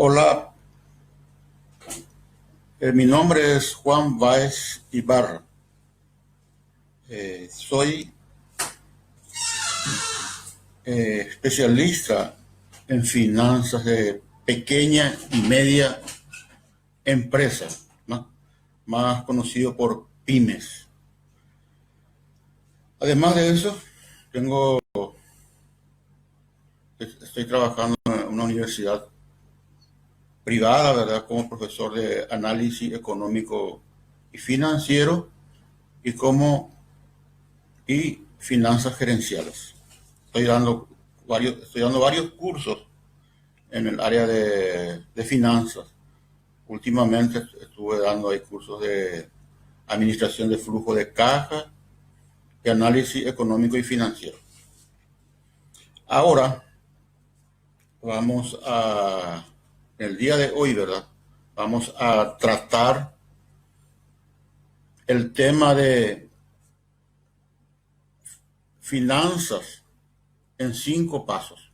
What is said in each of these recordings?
Hola, mi nombre es Juan Báez Ibarra. Soy especialista en finanzas de pequeña y media empresa, ¿no? Más conocido por pymes. Además de eso, tengo, estoy trabajando en una universidad privada, ¿verdad? Como profesor de análisis económico y financiero y finanzas gerenciales. Estoy dando varios cursos en el área de finanzas. Últimamente estuve dando ahí cursos de administración de flujo de caja y análisis económico y financiero. Ahora el día de hoy, ¿verdad? Vamos a tratar el tema de finanzas en 5 pasos.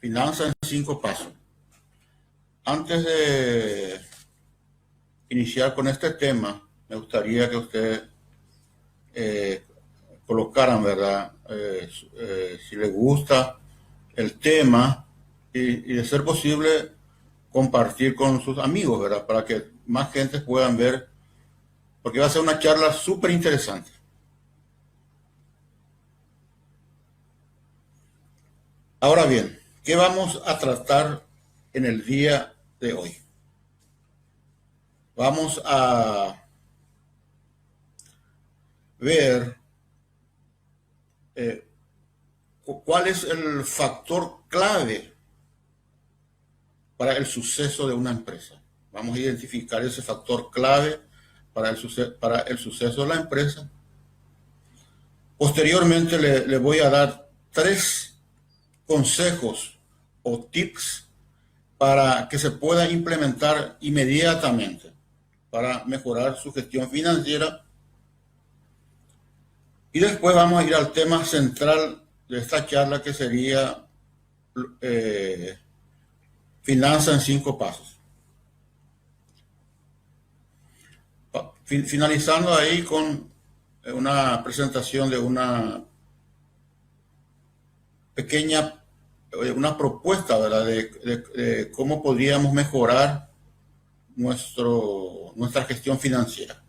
Finanzas en 5 pasos. Antes de iniciar con este tema, me gustaría que ustedes colocaran, ¿verdad? Si les gusta el tema y de ser posible compartir con sus amigos, ¿verdad? Para que más gente puedan ver, porque va a ser una charla súper interesante. Ahora bien, ¿qué vamos a tratar en el día de hoy? Vamos a ver eh, cuál es el factor clave para el suceso de una empresa. Vamos a identificar ese factor clave para el suceso de la empresa. Posteriormente le voy a dar 3 consejos o tips para que se pueda implementar inmediatamente para mejorar su gestión financiera. Y después vamos a ir al tema central de esta charla, que sería eh, finanzas en 5 pasos. Finalizando ahí con una presentación de pequeña, una propuesta, ¿verdad? De cómo podríamos mejorar nuestra gestión financiera.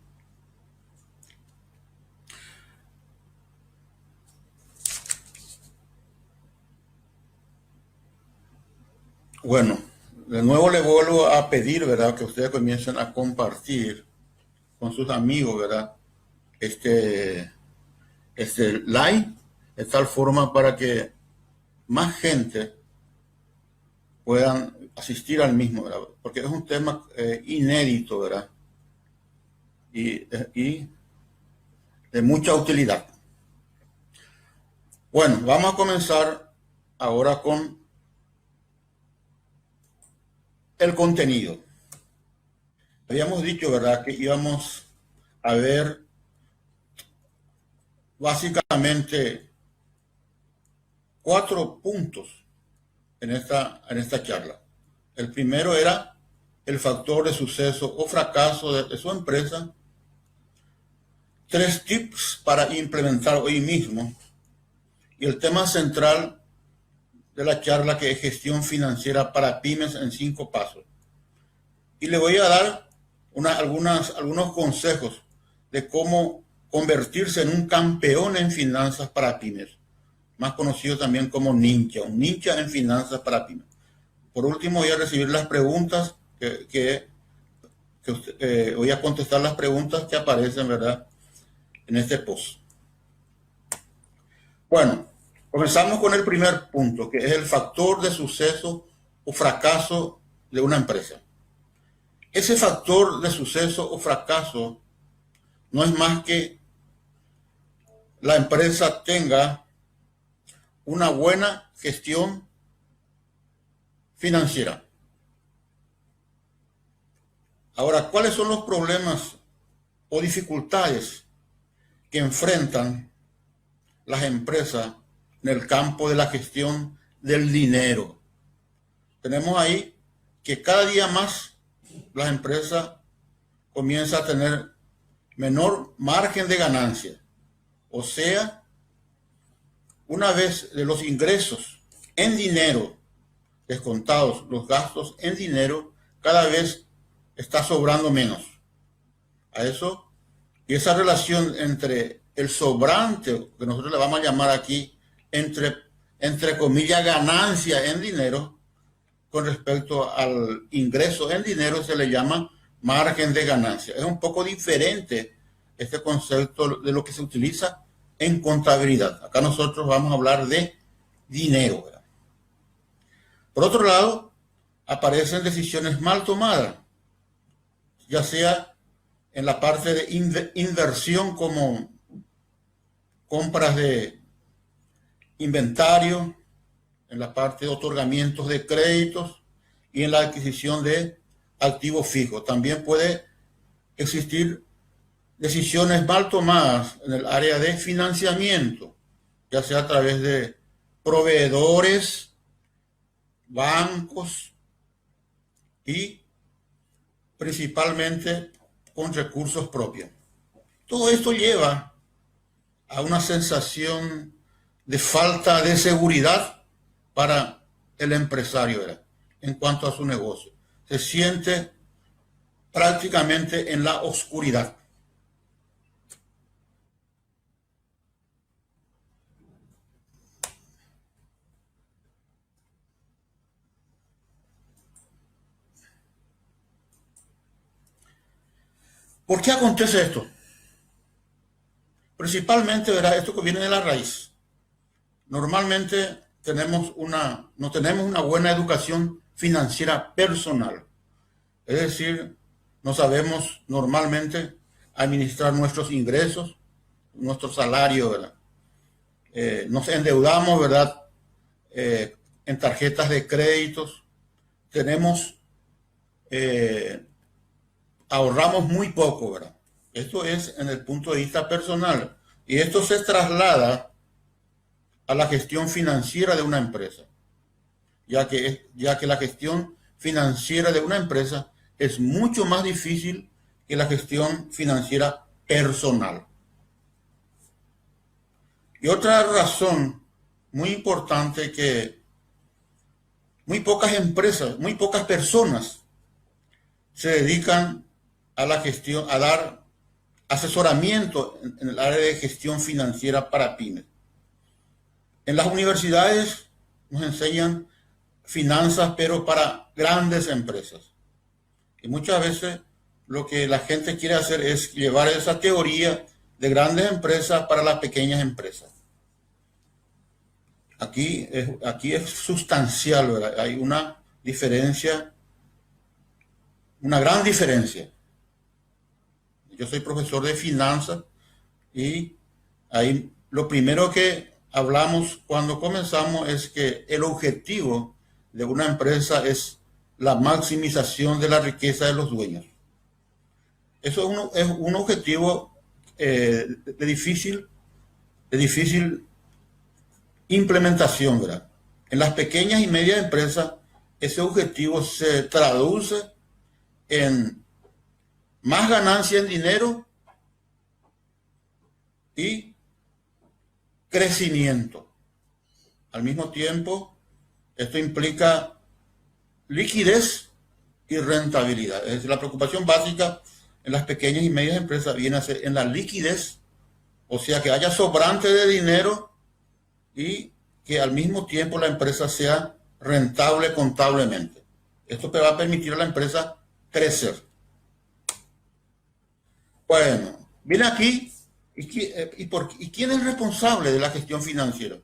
Bueno, de nuevo le vuelvo a pedir, ¿verdad? Que ustedes comiencen a compartir con sus amigos, ¿verdad? Este live, de tal forma para que más gente puedan asistir al mismo, ¿verdad? Porque es un tema inédito, ¿verdad? Y de mucha utilidad. Bueno, vamos a comenzar ahora con el contenido. Habíamos dicho, ¿verdad?, que íbamos a ver básicamente 4 puntos en esta charla. El primero era el factor de suceso o fracaso de su empresa. 3 tips para implementar hoy mismo. Y el tema central de la charla, que es gestión financiera para pymes en 5 pasos. Y le voy a dar algunos consejos de cómo convertirse en un campeón en finanzas para pymes, más conocido también como ninja, un ninja en finanzas para pymes. Por último, voy a recibir las preguntas voy a contestar las preguntas que aparecen, ¿verdad?, en este post. Bueno, comenzamos con el primer punto, que es el factor de suceso o fracaso de una empresa. Ese factor de suceso o fracaso no es más que la empresa tenga una buena gestión financiera. Ahora, ¿cuáles son los problemas o dificultades que enfrentan las empresas en el campo de la gestión del dinero? tenemos ahí que cada día más las empresas comienzan a tener menor margen de ganancia. O sea, una vez de los ingresos en dinero descontados, los gastos en dinero, cada vez está sobrando menos. A eso, y esa relación entre el sobrante, que nosotros le vamos a llamar aquí, entre comillas, ganancia en dinero, con respecto al ingreso en dinero, se le llama margen de ganancia. Es un poco diferente este concepto de lo que se utiliza en contabilidad. Acá nosotros vamos a hablar de dinero, ¿verdad? Por otro lado, aparecen decisiones mal tomadas, ya sea en la parte de inversión, como compras de inventario, en la parte de otorgamientos de créditos y en la adquisición de activos fijos. También puede existir decisiones mal tomadas en el área de financiamiento, ya sea a través de proveedores, bancos y principalmente con recursos propios. Todo esto lleva a una sensación de falta de seguridad para el empresario, ¿verdad?, en cuanto a su negocio. Se siente prácticamente en la oscuridad. ¿Por qué acontece esto? Principalmente, ¿verdad?, esto que viene de la raíz. Normalmente no tenemos una buena educación financiera personal. Es decir, no sabemos normalmente administrar nuestros ingresos, nuestro salario, ¿verdad? Nos endeudamos, ¿verdad?, en tarjetas de créditos. Tenemos, ahorramos muy poco, ¿verdad? Esto es en el punto de vista personal. Y esto se traslada a la gestión financiera de una empresa, ya que la gestión financiera de una empresa es mucho más difícil que la gestión financiera personal. Y otra razón muy importante, que muy pocas empresas, muy pocas personas se dedican a la gestión, a dar asesoramiento en el área de gestión financiera para pymes. En las universidades nos enseñan finanzas, pero para grandes empresas. Y muchas veces lo que la gente quiere hacer es llevar esa teoría de grandes empresas para las pequeñas empresas. Aquí es sustancial, ¿verdad? Hay una diferencia, una gran diferencia. Yo soy profesor de finanzas y ahí lo primero que hablamos cuando comenzamos es que el objetivo de una empresa es la maximización de la riqueza de los dueños. Eso es un objetivo de difícil implementación, ¿verdad? En las pequeñas y medias empresas, ese objetivo se traduce en más ganancia en dinero y crecimiento. Al mismo tiempo, esto implica liquidez y rentabilidad. Es decir, la preocupación básica en las pequeñas y medias empresas viene a ser en la liquidez, o sea, que haya sobrante de dinero y que al mismo tiempo la empresa sea rentable contablemente. Esto va a permitir a la empresa crecer. Bueno, viene aquí, ¿y quién es responsable de la gestión financiera?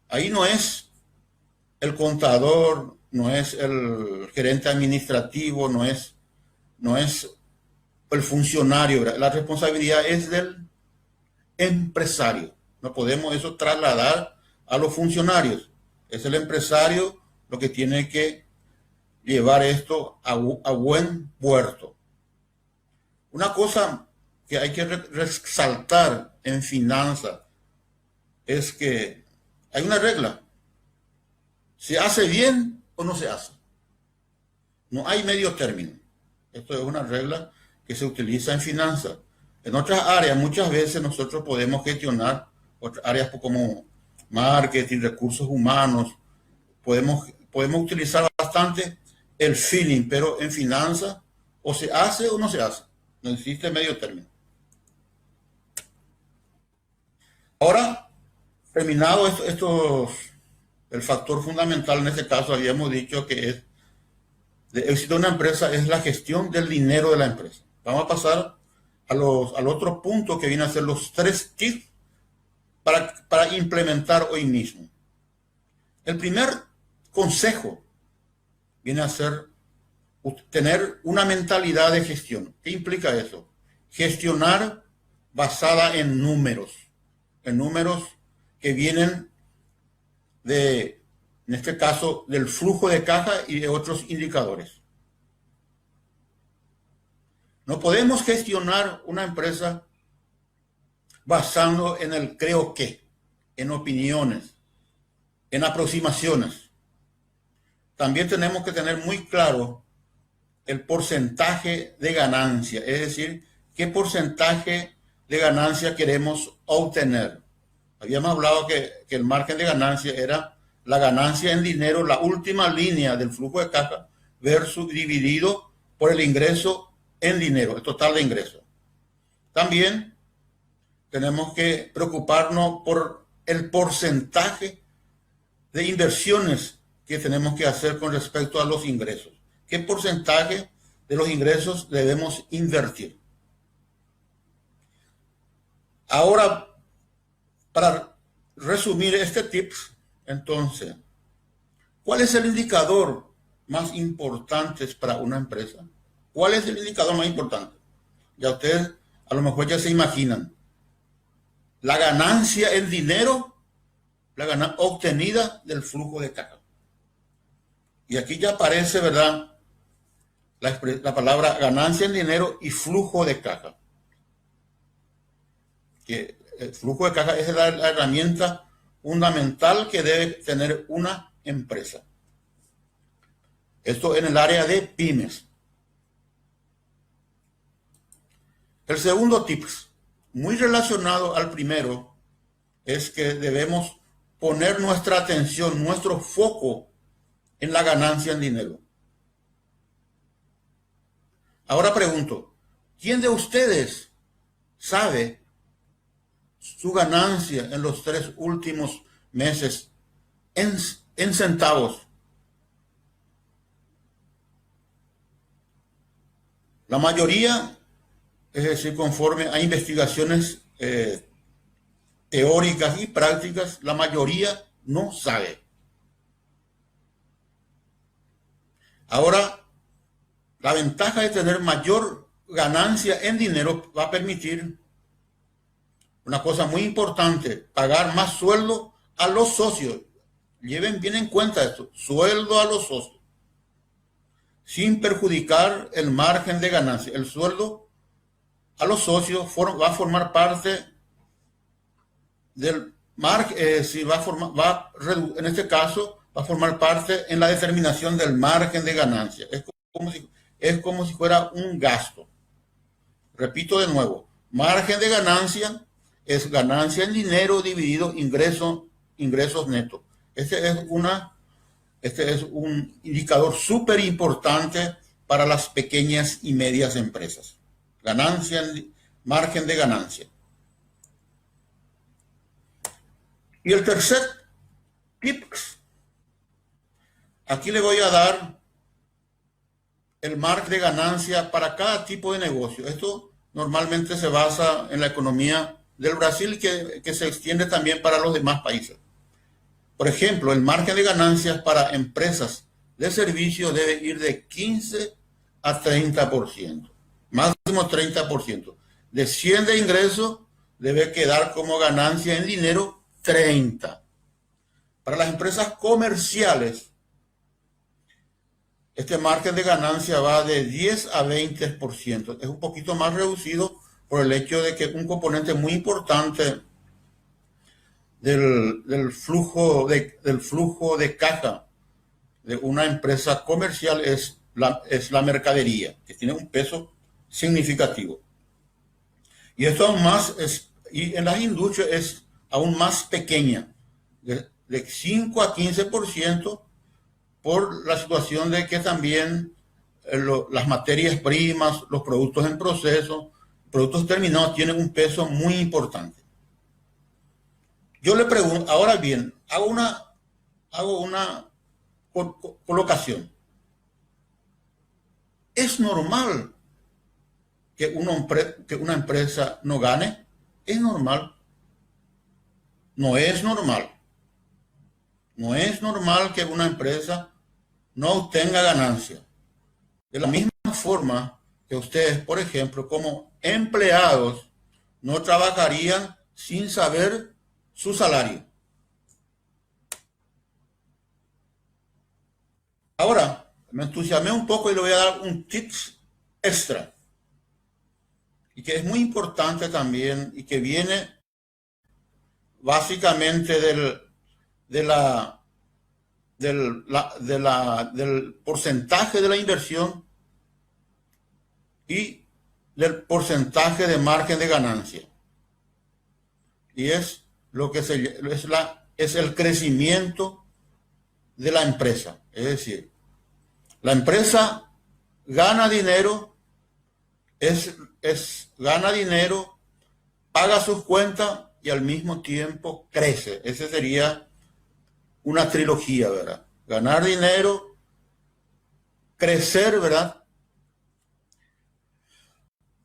Ahí no es el contador, no es el gerente administrativo, no es el funcionario, ¿verdad? La responsabilidad es del empresario. No podemos eso trasladar a los funcionarios. Es el empresario lo que tiene que llevar esto a buen puerto. Una cosa que hay que resaltar en finanzas es que hay una regla. Se hace bien o no se hace. No hay medio término. Esto es una regla que se utiliza en finanzas. En otras áreas, muchas veces nosotros podemos gestionar otras áreas como marketing, recursos humanos. Podemos utilizar bastante el feeling, pero en finanzas o se hace o no se hace. No existe medio término. Ahora, terminado el factor fundamental en este caso, habíamos dicho que es de éxito de una empresa es la gestión del dinero de la empresa. Vamos a pasar al otro punto que viene a ser los 3 tips para implementar hoy mismo. El primer consejo viene a ser tener una mentalidad de gestión. ¿Qué implica eso? Gestionar basada en números que vienen en este caso, del flujo de caja y de otros indicadores. No podemos gestionar una empresa basando en el creo que, en opiniones, en aproximaciones. También tenemos que tener muy claro el porcentaje de ganancia, es decir, qué porcentaje de ganancia queremos obtener. Habíamos hablado que el margen de ganancia era la ganancia en dinero, la última línea del flujo de caja, versus dividido por el ingreso en dinero, el total de ingresos. También tenemos que preocuparnos por el porcentaje de inversiones que tenemos que hacer con respecto a los ingresos. ¿Qué porcentaje de los ingresos debemos invertir? Ahora, para resumir este tips, entonces, ¿cuál es el indicador más importante para una empresa? ¿Cuál es el indicador más importante? Ya ustedes a lo mejor ya se imaginan. La ganancia en dinero, la ganancia obtenida del flujo de caja. Y aquí ya aparece, ¿verdad?, la palabra ganancia en dinero y flujo de caja. Que el flujo de caja es la herramienta fundamental que debe tener una empresa. Esto en el área de pymes. El segundo tip, muy relacionado al primero, es que debemos poner nuestra atención, nuestro foco en la ganancia en dinero. Ahora pregunto, ¿quién de ustedes sabe su ganancia en los 3 últimos meses en centavos? La mayoría, es decir, conforme a investigaciones teóricas y prácticas, la mayoría no sabe. Ahora, la ventaja de tener mayor ganancia en dinero va a permitir una cosa muy importante: pagar más sueldo a los socios. Lleven bien en cuenta esto: sueldo a los socios, sin perjudicar el margen de ganancia. El sueldo a los socios va a formar parte del margen, en este caso va a formar parte en la determinación del margen de ganancia. Es como si fuera un gasto. Repito de nuevo: margen de ganancia es ganancia en dinero dividido ingresos netos. Este es un indicador súper importante para las pequeñas y medias empresas. Margen de ganancia. Y el tercer tip, aquí le voy a dar el margen de ganancia para cada tipo de negocio. Esto normalmente se basa en la economía del Brasil, que se extiende también para los demás países. Por ejemplo, el margen de ganancias para empresas de servicio debe ir de 15 a 30%, máximo 30%. De 100 de ingreso debe quedar como ganancia en dinero 30. Para las empresas comerciales, este margen de ganancia va de 10 a 20%. Es un poquito más reducido por el hecho de que un componente muy importante del flujo de caja de una empresa comercial es la mercadería, que tiene un peso significativo. Y esto aún más y en las industrias es aún más pequeña, de 5 a 15%, por la situación de que también las materias primas, los productos en proceso, productos terminados tienen un peso muy importante. Yo le pregunto, ahora bien, hago una colocación. ¿Es normal que una empresa no gane? ¿Es normal? No es normal. No es normal que una empresa no obtenga ganancia. De la misma forma que ustedes, por ejemplo, como empleados, no trabajarían sin saber su salario. Ahora, me entusiasmé un poco y le voy a dar un tips extra. Y que es muy importante también y que viene básicamente del porcentaje de la inversión y del porcentaje de margen de ganancia. Y es lo que es el crecimiento de la empresa. Es decir, la empresa gana dinero, gana dinero, paga sus cuentas y al mismo tiempo crece. Ese sería una trilogía, ¿verdad? Ganar dinero, crecer, ¿verdad?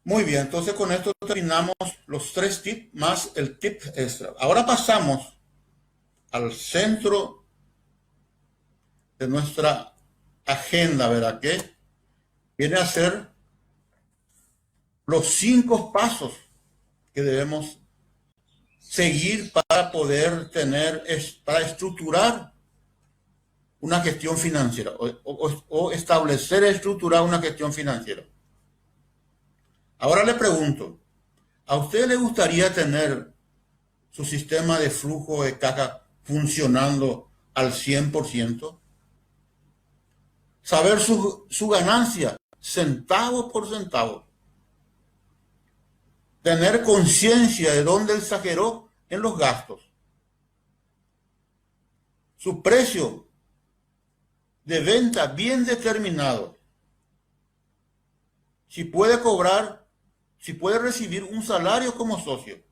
Muy bien, entonces con esto terminamos los 3 tips más el tip extra. Ahora pasamos al centro de nuestra agenda, ¿verdad? Que viene a ser los 5 pasos que debemos seguir para poder para estructurar una gestión financiera o establecer, estructurar una gestión financiera. Ahora le pregunto, ¿a usted le gustaría tener su sistema de flujo de caja funcionando al 100%? Saber su ganancia, centavo por centavo. Tener conciencia de dónde exageró en los gastos. Su precio de venta bien determinado. Si puede cobrar, si puede recibir un salario como socio.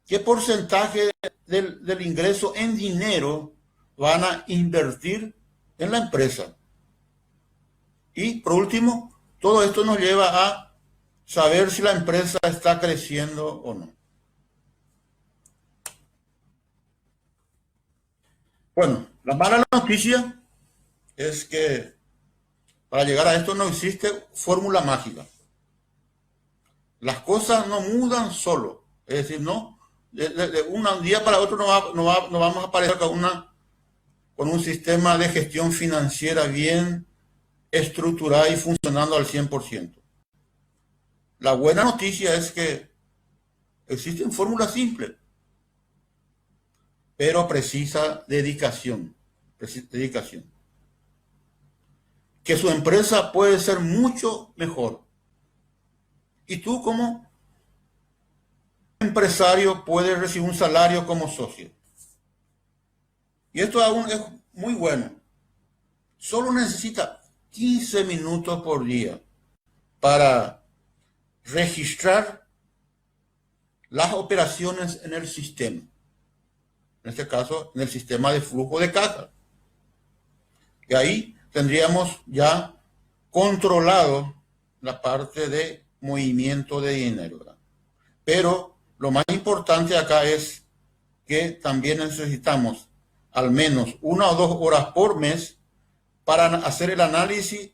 ¿Qué porcentaje del ingreso en dinero van a invertir en la empresa? Y por último, todo esto nos lleva a saber si la empresa está creciendo o no. Bueno, la mala noticia es que para llegar a esto no existe fórmula mágica. Las cosas no mudan solo. Es decir, no, de un día para otro no vamos a aparecer con un sistema de gestión financiera bien estructurada y funcionando al 100%. La buena noticia es que existen fórmulas simples, pero precisa dedicación. Que su empresa puede ser mucho mejor. Y tú como empresario puedes recibir un salario como socio. Y esto aún es muy bueno. Solo necesita 15 minutos por día para registrar las operaciones en el sistema. En este caso, en el sistema de flujo de caja. Y ahí tendríamos ya controlado la parte de movimiento de dinero, ¿verdad? Pero lo más importante acá es que también necesitamos al menos 1 o 2 horas por mes para hacer el análisis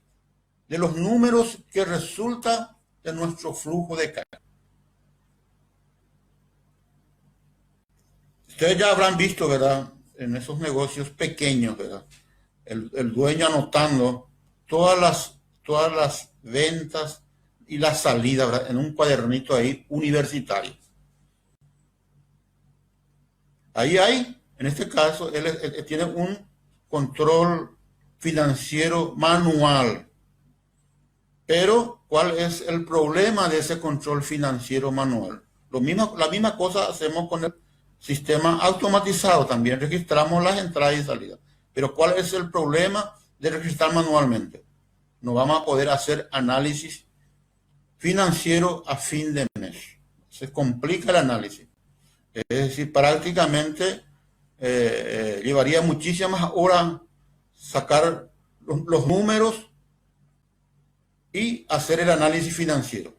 de los números que resulta de nuestro flujo de caja. Ustedes ya habrán visto, ¿verdad? En esos negocios pequeños, ¿verdad? El dueño anotando todas las ventas y las salidas, ¿verdad? En un cuadernito ahí universitario. Ahí hay, en este caso, él tiene un control financiero manual. Pero, ¿cuál es el problema de ese control financiero manual? La misma cosa hacemos con el sistema automatizado. También registramos las entradas y salidas. Pero, ¿cuál es el problema de registrar manualmente? No vamos a poder hacer análisis financiero a fin de mes. Se complica el análisis. Es decir, prácticamente llevaría muchísimas horas sacar los números y hacer el análisis financiero.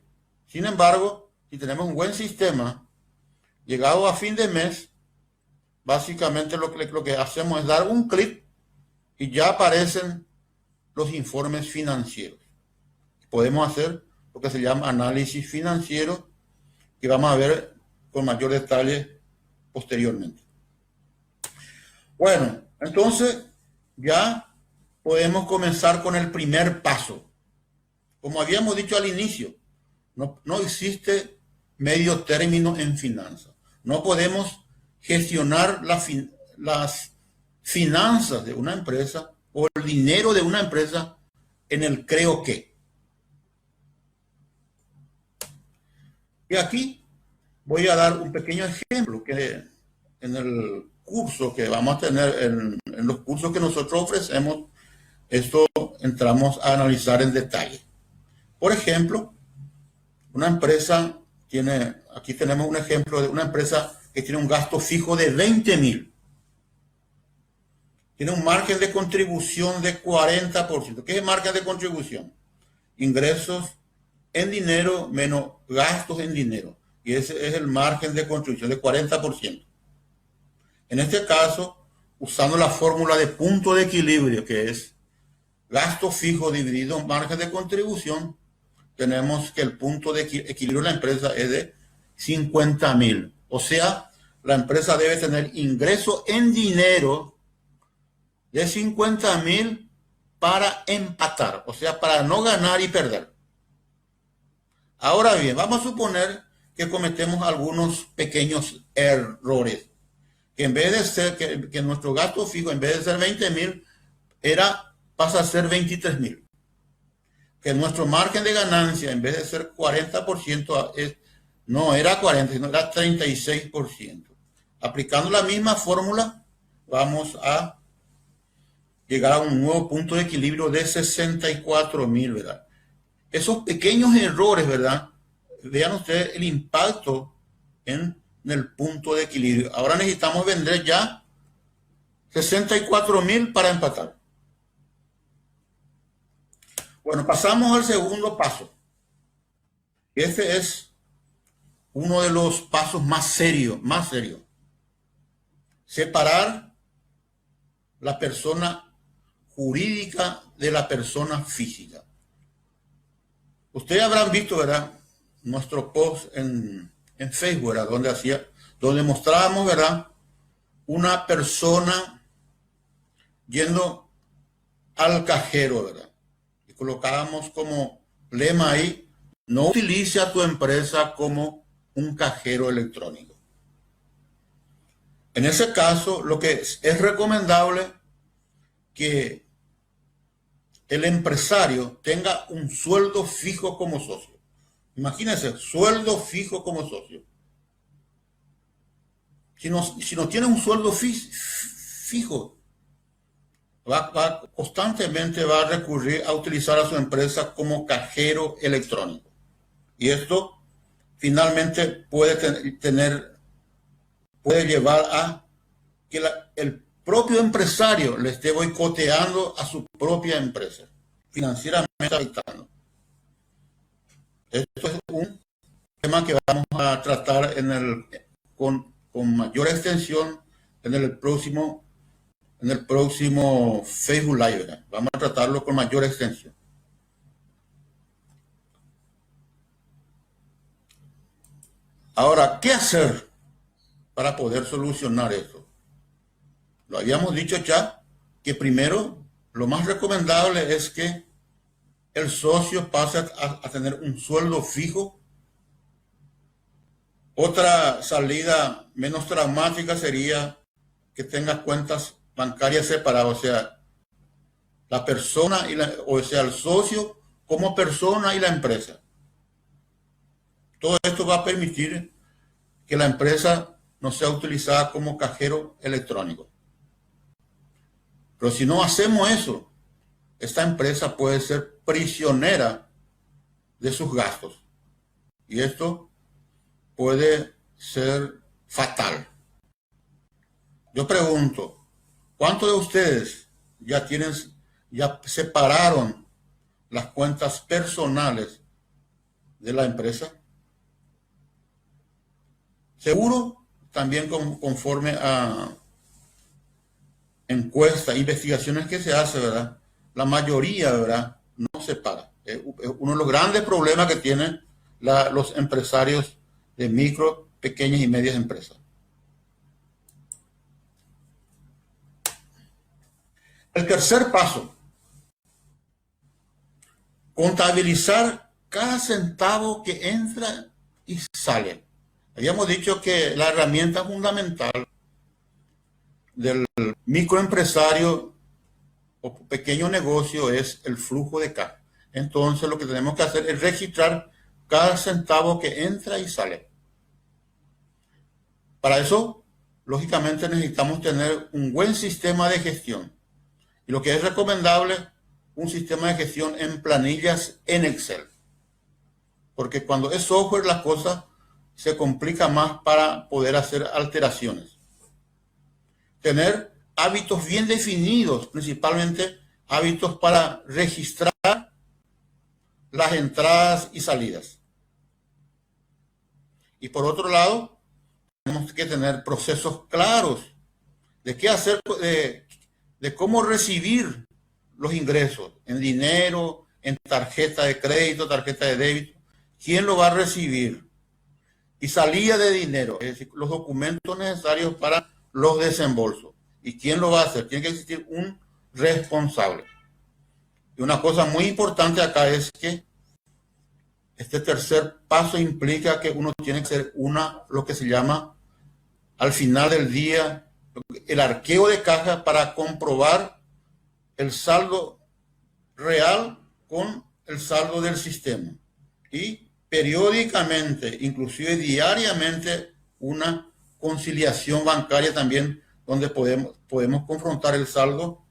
Sin embargo, si tenemos un buen sistema, llegado a fin de mes, básicamente lo que hacemos es dar un clic y ya aparecen los informes financieros. Podemos hacer lo que se llama análisis financiero, que vamos a ver con mayor detalle posteriormente. Bueno, entonces ya podemos comenzar con el primer paso. Como habíamos dicho al inicio, no existe medio término en finanzas. No podemos gestionar las finanzas de una empresa o el dinero de una empresa en el creo que. Y aquí voy a dar un pequeño ejemplo que en el curso que vamos a tener, en los cursos que nosotros ofrecemos, esto entramos a analizar en detalle. Por ejemplo, una empresa aquí tenemos un ejemplo de una empresa que tiene un gasto fijo de 20.000. Tiene un margen de contribución de 40%. ¿Qué es el margen de contribución? Ingresos en dinero menos gastos en dinero. Y ese es el margen de contribución de 40%. En este caso, usando la fórmula de punto de equilibrio, que es gasto fijo dividido en margen de contribución, tenemos que el punto de equilibrio de la empresa es de 50.000. O sea, la empresa debe tener ingreso en dinero de 50.000 para empatar, o sea, para no ganar y perder. Ahora bien, vamos a suponer que cometemos algunos pequeños errores. Que en vez de ser, que nuestro gasto fijo, en vez de ser 20.000, pasa a ser 23.000. Que nuestro margen de ganancia, en vez de ser 40%, no era 40, sino era 36%. Aplicando la misma fórmula, vamos a llegar a un nuevo punto de equilibrio de 64.000, ¿verdad? Esos pequeños errores, ¿verdad? Vean ustedes el impacto en el punto de equilibrio. Ahora necesitamos vender ya 64.000 para empatar. Bueno, pasamos al segundo paso. Este es uno de los pasos más serios. Separar la persona jurídica de la persona física. Ustedes habrán visto, ¿verdad?, nuestro post en Facebook, ¿verdad?, donde mostrábamos, ¿verdad?, una persona yendo al cajero, ¿verdad? Y colocábamos como lema ahí: no utilice a tu empresa como un cajero electrónico. En ese caso, lo que es recomendable que el empresario tenga un sueldo fijo como socio. Imagínense, sueldo fijo como socio. Si no tiene un sueldo fijo, constantemente va a recurrir a utilizar a su empresa como cajero electrónico. Y esto finalmente puede llevar a que el propio empresario le esté boicoteando a su propia empresa, financieramente afectando. Esto es un tema que vamos a tratar con mayor extensión en el próximo Facebook Live, ¿verdad? Vamos a tratarlo con mayor extensión. Ahora, ¿qué hacer para poder solucionar esto? Lo habíamos dicho ya, que primero lo más recomendable es que el socio pase a tener un sueldo fijo. Otra salida menos traumática sería que tenga cuentas bancarias separadas, o sea, la persona, o sea, el socio como persona y la empresa. Todo esto va a permitir que la empresa no sea utilizada como cajero electrónico. Pero si no hacemos eso, esta empresa puede ser prisionera de sus gastos. Y esto puede ser fatal. Yo pregunto, ¿cuántos de ustedes ya separaron las cuentas personales de la empresa? Seguro, también conforme a encuestas, investigaciones que se hacen, ¿verdad? La mayoría, ¿verdad? No separa. Es uno de los grandes problemas que tienen los empresarios de micro, pequeñas y medias empresas. El tercer paso, contabilizar cada centavo que entra y sale. Habíamos dicho que la herramienta fundamental del microempresario o pequeño negocio es el flujo de caja. Entonces lo que tenemos que hacer es registrar cada centavo que entra y sale. Para eso, lógicamente, necesitamos tener un buen sistema de gestión. Y lo que es recomendable, un sistema de gestión en planillas en Excel. Porque cuando es software, la cosa se complica más para poder hacer alteraciones. Tener hábitos bien definidos, principalmente hábitos para registrar las entradas y salidas. Y por otro lado, tenemos que tener procesos claros de qué hacer, de cómo recibir los ingresos en dinero, en tarjeta de crédito, tarjeta de débito, quién lo va a recibir y salida de dinero, es decir, los documentos necesarios para los desembolsos y quién lo va a hacer. Tiene que existir un responsable. Y una cosa muy importante acá es que este tercer paso implica que uno tiene que hacer lo que se llama al final del día el arqueo de caja para comprobar el saldo real con el saldo del sistema. Y periódicamente, inclusive diariamente, una conciliación bancaria también donde podemos confrontar el saldo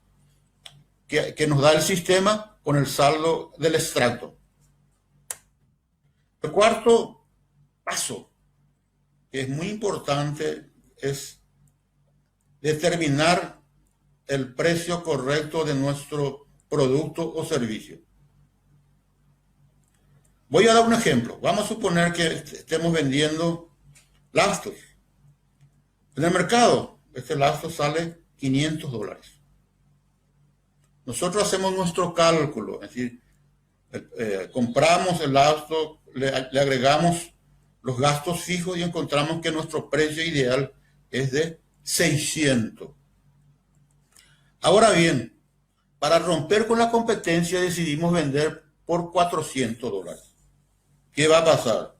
que nos da el sistema con el saldo del extracto. El cuarto paso, que es muy importante, es determinar el precio correcto de nuestro producto o servicio. Voy a dar un ejemplo. Vamos a suponer que estemos vendiendo lastos. En el mercado, este lasto sale $500. Nosotros hacemos nuestro cálculo, es decir, compramos el lasto, le agregamos los gastos fijos y encontramos que nuestro precio ideal es de 600. Ahora bien, para romper con la competencia decidimos vender por $400. ¿Qué va a pasar?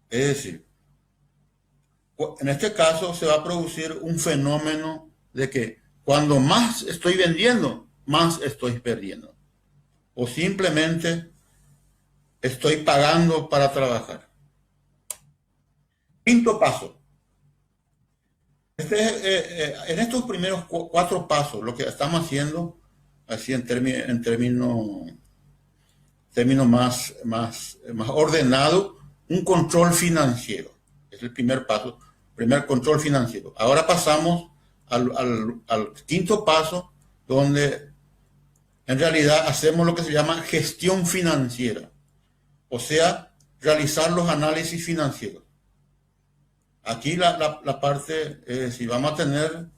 Es decir, en este caso se va a producir un fenómeno de que cuando más estoy vendiendo, más estoy perdiendo. O simplemente estoy pagando para trabajar. Quinto paso. En estos primeros 4 pasos, lo que estamos haciendo, así en términos más ordenado, un control financiero. Es el primer paso, primer control financiero. Ahora pasamos al quinto paso, donde en realidad hacemos lo que se llama gestión financiera. O sea, realizar los análisis financieros. Aquí la parte, si vamos a tener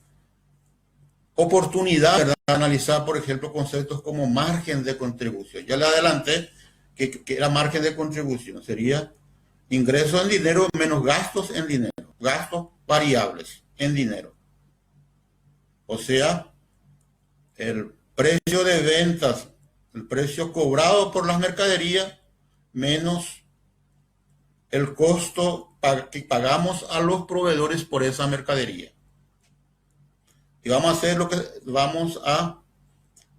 oportunidad, ¿verdad?, de analizar, por ejemplo, conceptos como margen de contribución. Ya le adelanté que era margen de contribución. Sería ingresos en dinero menos gastos en dinero. Gastos variables en dinero. O sea, el precio de ventas, el precio cobrado por las mercaderías, menos el costo que pagamos a los proveedores por esa mercadería. Y vamos a hacer vamos a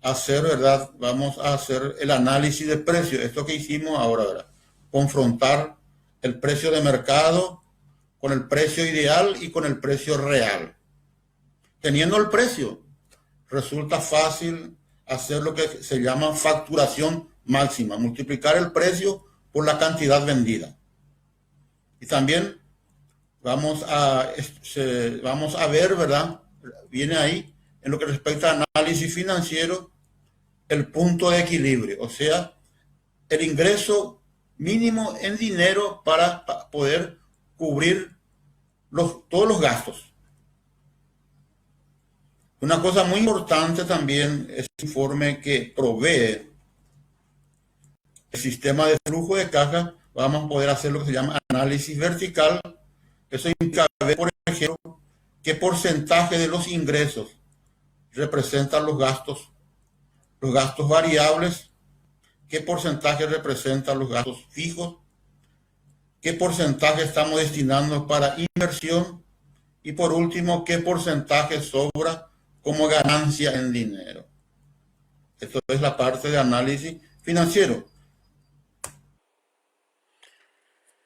hacer, ¿verdad? Vamos a hacer el análisis de precios, esto que hicimos ahora, ¿verdad? Confrontar el precio de mercado con el precio ideal y con el precio real. Teniendo el precio, resulta fácil hacer lo que se llama facturación máxima, multiplicar el precio por la cantidad vendida. Y también vamos a ver, ¿verdad? Viene ahí, en lo que respecta a análisis financiero, el punto de equilibrio, o sea, el ingreso mínimo en dinero para poder cubrir todos los gastos. Una cosa muy importante también es el informe que provee el sistema de flujo de caja. Vamos a poder hacer lo que se llama análisis vertical. Eso implica ver, por ejemplo, qué porcentaje de los ingresos representan los gastos variables, qué porcentaje representan los gastos fijos, qué porcentaje estamos destinando para inversión y por último, qué porcentaje sobra como ganancia en dinero. Esto es la parte de análisis financiero.